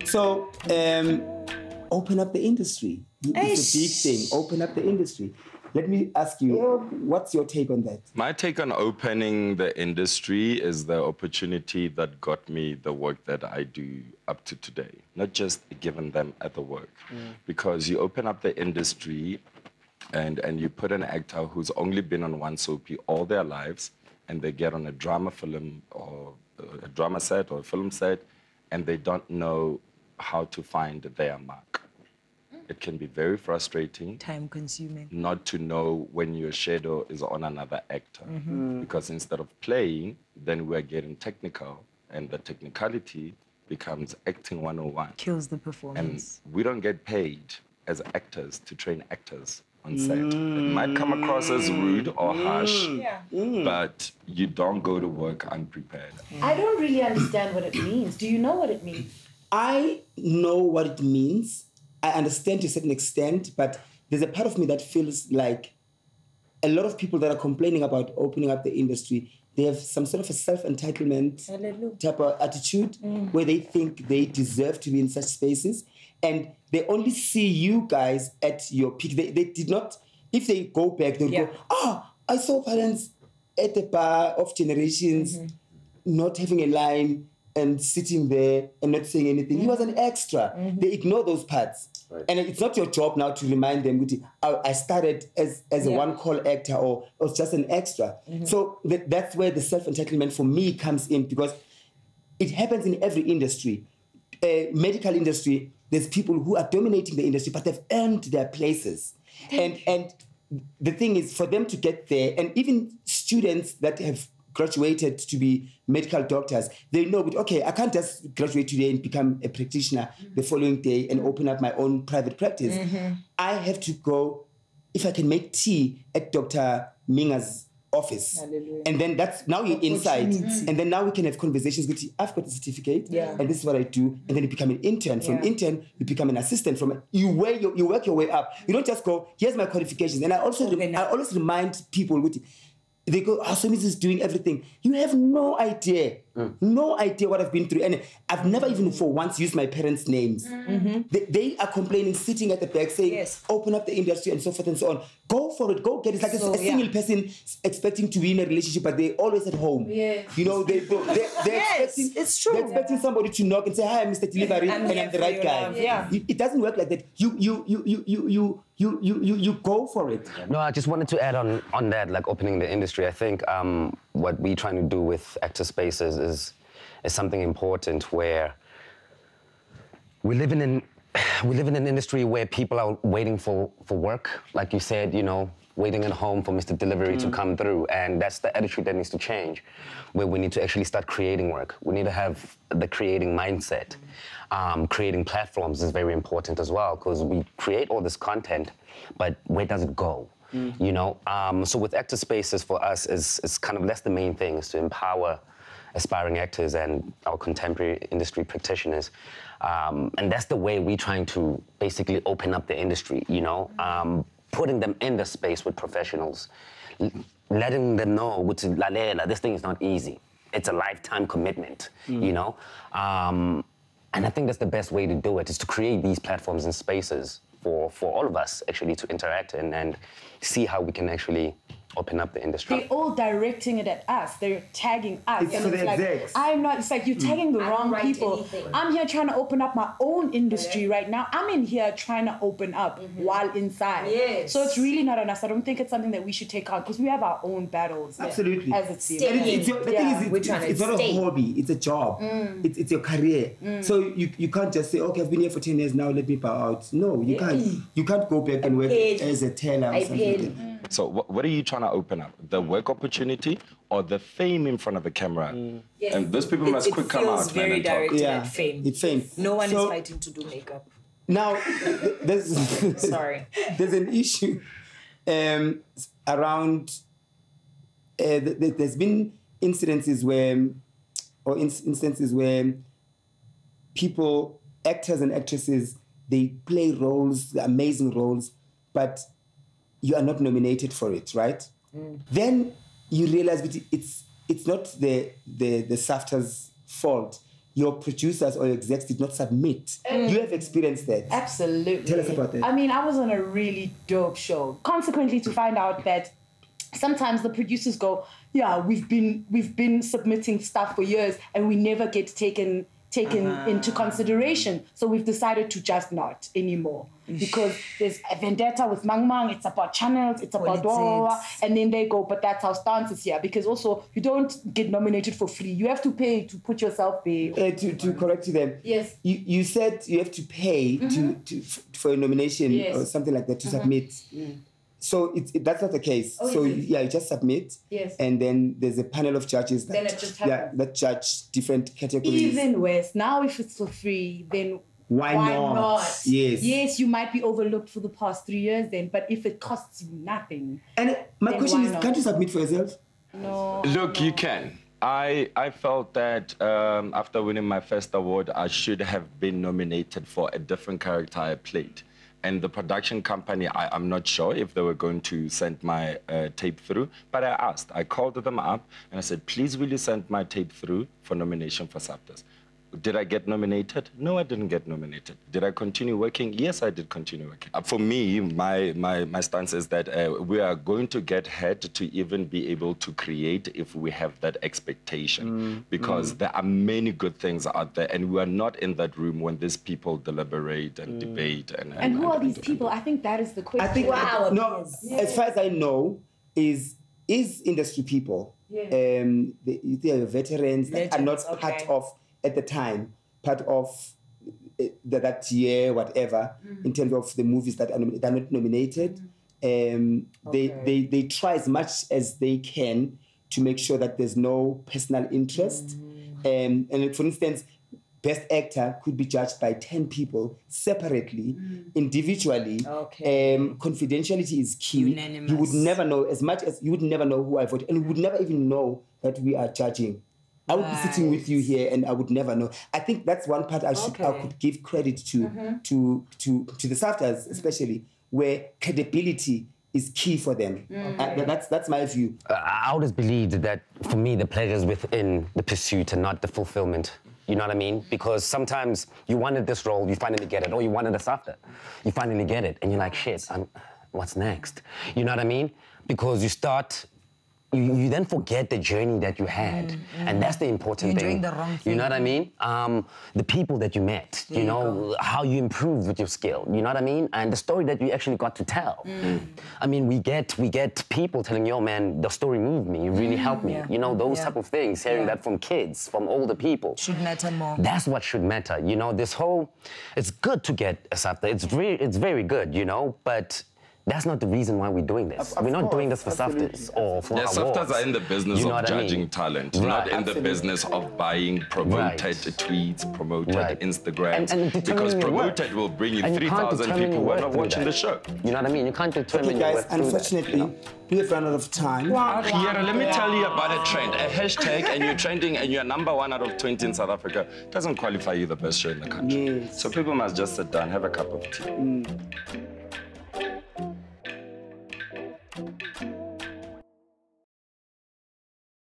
So, open up the industry. It's a big thing. Open up the industry. Let me ask you, what's your take on that? My take on opening the industry is the opportunity that got me the work that I do up to today, not just giving them at the work. Because you open up the industry and you put an actor who's only been on one soapy all their lives, and they get on a drama film or a drama set or a film set, and they don't know how to find their mark. It can be very frustrating. Time-consuming. Not to know when your shadow is on another actor. Because instead of playing, then we're getting technical, and the technicality becomes acting 101. Kills the performance. And we don't get paid as actors to train actors on set. It might come across as rude or harsh, but you don't go to work unprepared. I don't really understand what it means. Do you know what it means? I know what it means. I understand to a certain extent, but there's a part of me that feels like a lot of people that are complaining about opening up the industry, they have some sort of a self-entitlement type of attitude where they think they deserve to be in such spaces, and they only see you guys at your peak. They did not, if they go back, they'll go, I saw Pallance at the bar of generations, not having a line, and sitting there and not saying anything. He was an extra. They ignore those parts. Right. And it's not your job now to remind them, I started as a one-call actor or was just an extra. So that's where the self-entitlement for me comes in, because it happens in every industry. Medical industry, there's people who are dominating the industry, but they've earned their places. And the thing is, for them to get there, and even students that have graduated to be medical doctors, they know, okay, I can't just graduate today and become a practitioner the following day and open up my own private practice. I have to go, if I can make tea at Dr. Minga's office. Hallelujah. And then that's, now you're inside. And then now we can have conversations with you. I've got a certificate, and this is what I do. And then you become an intern. From intern, you become an assistant. You work your way up. You don't just go, here's my qualifications. And I always remind people, they go, Somizi is doing everything. You have no idea. No idea what I've been through. And I've never even for once used my parents' names. They are complaining, sitting at the back, saying, open up the industry and so forth and so on. Go for it, go get it. It's like a single person expecting to be in a relationship, but they're always at home. You know, they're expecting, it's true. They're expecting somebody to knock and say, hi, I'm Mr. Delivery, and I'm the right guy. It doesn't work like that. You go for it. No, I just wanted to add on that, like opening the industry. I think what we're trying to do with actor spaces is something important, where we live in an industry where people are waiting for work, like you said, you know, waiting at home for Mr. Delivery to come through, and that's the attitude that needs to change, where we need to actually start creating work. We need to have the creating mindset. Creating platforms is very important as well, because we create all this content, but where does it go? You know, so with actor spaces for us is kind of less the main thing, is to empower aspiring actors and our contemporary industry practitioners. And that's the way we're trying to basically open up the industry, you know, putting them in the space with professionals, letting them know, this thing is not easy. It's a lifetime commitment, you know? And I think that's the best way to do it, is to create these platforms and spaces for all of us actually to interact in and see how we can actually open up the industry. They're all directing it at us. They're tagging us. It's for the execs. I'm not, it's like you're tagging the wrong people. I'm here trying to open up my own industry right now. I'm in here trying to open up while inside. So it's really not on us. I don't think it's something that we should take on, because we have our own battles. Absolutely. As it seems. The thing is, it's not a hobby, it's a job. It's your career. So you can't just say, okay, I've been here for 10 years now, let me bow out. No, you can't. You can't go back and work as a tailor or something. So what are you trying to open up? The work opportunity or the fame in front of the camera. Yes. And those people must quick come out, man, and talk. directed at fame. It's fame. No one So- is fighting to do makeup. Now, there's Sorry. there's an issue around. There's been instances where people, actors and actresses, they play roles, amazing roles, but you are not nominated for it, right? Then you realize that it's not the SAFTA's fault. Your producers or your execs did not submit. You have experienced that. Absolutely. Tell us about that. I mean, I was on a really dope show. Consequently, to find out that sometimes the producers go, yeah, we've been submitting stuff for years and we never get taken into consideration. So we've decided to just not anymore. Because there's a vendetta with Mang Mang, it's about channels, it's about blah, and then they go, but that's how stance is here. Because also, you don't get nominated for free. You have to pay to put yourself there. To correct you then, Yes. You said you have to pay for a nomination or something like that to submit. So that's not the case. So you just submit. Yes. And then there's a panel of judges that, Then it just happens. that judge different categories. Even worse. Now, if it's for free, then Why not? Yes. Yes, you might be overlooked for the past 3 years then, but if it costs you nothing. And my Then question why is, not? can't you submit for yourself? No. Look, you can. I felt that after winning my first award, I should have been nominated for a different character I played. And the production company, I'm not sure if they were going to send my tape through, but I asked. I called them up and I said, please, will you send my tape through for nomination for SAFTAs? Did I get nominated? No, I didn't get nominated. Did I continue working? Yes, I did continue working. For me, my stance is that we are going to get ahead to even be able to create if we have that expectation. Because there are many good things out there, and we are not in that room when these people deliberate and debate. And who are these people? I think that is the question. I think, as far as I know, is industry people. Yeah. They are veterans that are not part of, at the time, part of that year, whatever, in terms of the movies that are not nominated. They try as much as they can to make sure that there's no personal interest. And for instance, Best Actor could be judged by 10 people separately, individually. Confidentiality is key. Unanimous. You would never know, as much as you would never know who I voted, and you would never even know that we are judging. I would be sitting with you here, and I would never know. I think that's one part I could give credit to the SAFTAs, especially where credibility is key for them. That's my view. I always believed that for me the pleasure is within the pursuit and not the fulfillment. You know what I mean? Because sometimes you wanted this role, you finally get it, or you wanted a SAFTA, you finally get it, and you're like, shit, what's next? You know what I mean? Because you start. You then forget the journey that you had. And that's the important thing. You're doing the wrong thing. You know what I mean? The people that you met, you know, how you improved with your skill, you know what I mean? And the story that you actually got to tell. I mean, we get people telling, yo, man, the story moved me, it really helped me. You know, those type of things, hearing that from kids, from older people. Should matter more. That's what should matter. You know, this whole, it's good to get a SAFTA. It's very good, you know, but that's not the reason why we're doing this. We're not doing this for SAFTAs or for awards. SAFTAs are in the business of judging talent, not in the business of buying promoted tweets, promoted Instagrams. And because promoted will bring in 3,000 people who are not watching the show. You know what I mean? You can't determine Okay, guys, unfortunately, we have run out of time. Yera, let me tell you about a trend. A hashtag and you're trending and you're #1 out of 20 in South Africa doesn't qualify you the best show in the country. So people must just sit down, have a cup of tea.